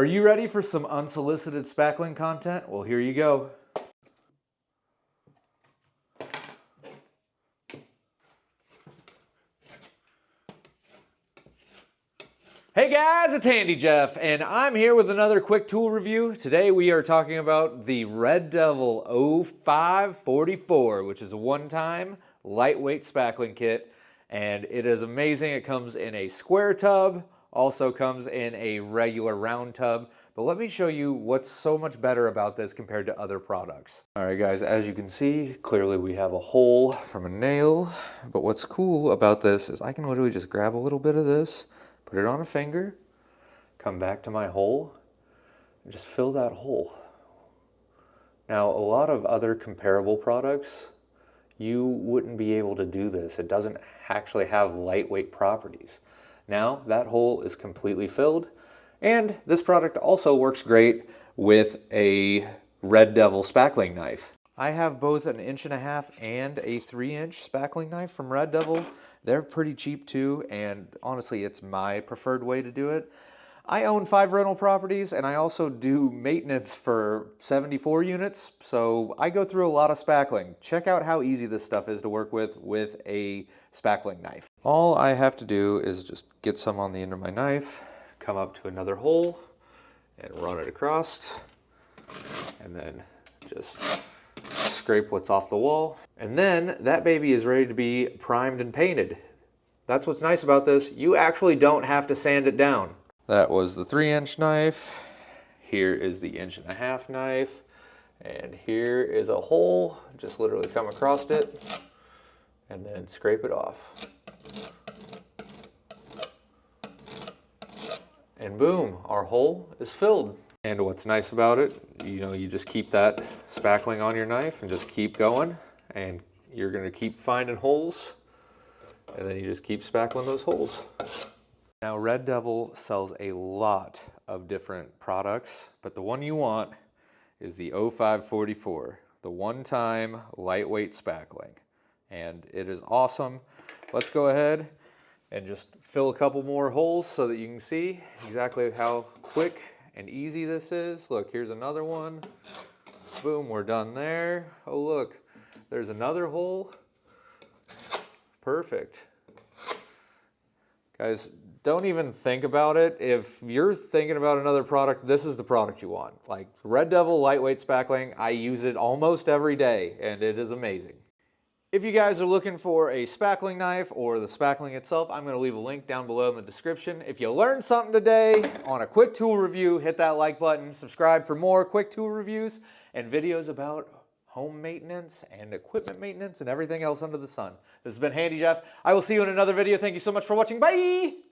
Are you ready for some unsolicited spackling content? Well, here you go. Hey guys, it's Handy Jeff, and I'm here with another quick tool review. Today we are talking about the Red Devil 0544, which is a one-time lightweight spackling kit, and it is amazing. It comes in a square tub, also comes in a regular round tub, but let me show you what's so much better about this compared to other products. All right guys, as you can see, clearly we have a hole from a nail, but what's cool about this is I can literally just grab a little bit of this, put it on a finger, come back to my hole, and just fill that hole. Now, a lot of other comparable products, you wouldn't be able to do this. It doesn't actually have lightweight properties. Now, that hole is completely filled, and this product also works great with a Red Devil spackling knife. I have both an 1.5" and a 3" spackling knife from Red Devil. They're pretty cheap too, and honestly, it's my preferred way to do it. I own 5 rental properties, and I also do maintenance for 74 units, so I go through a lot of spackling. Check out how easy this stuff is to work with a spackling knife. All I have to do is just get some on the end of my knife, come up to another hole, and run it across, and then just scrape what's off the wall, and then that baby is ready to be primed and painted. That's what's nice about this. You actually don't have to sand it down. That was the 3" knife. Here is the 1.5" knife, and here is a hole. Just literally come across it and then scrape it off. And boom, our hole is filled. And what's nice about it, you just keep that spackling on your knife and just keep going, and you're gonna keep finding holes, and then you just keep spackling those holes. Now, Red Devil sells a lot of different products, but the one you want is the 0544, the one-time lightweight spackling. And it is awesome. Let's go ahead and just fill a couple more holes so that you can see exactly how quick and easy this is. Look, here's another one. Boom, we're done there. Oh look, there's another hole. Perfect. Guys, don't even think about it. If you're thinking about another product, this is the product you want. Like Red Devil lightweight spackling, I use it almost every day, and it is amazing. If you guys are looking for a spackling knife or the spackling itself, I'm going to leave a link down below in the description. If you learned something today on a quick tool review, hit that like button, subscribe for more quick tool reviews and videos about home maintenance and equipment maintenance and everything else under the sun. This has been Handy Jeff. I will see you in another video. Thank you so much for watching. Bye!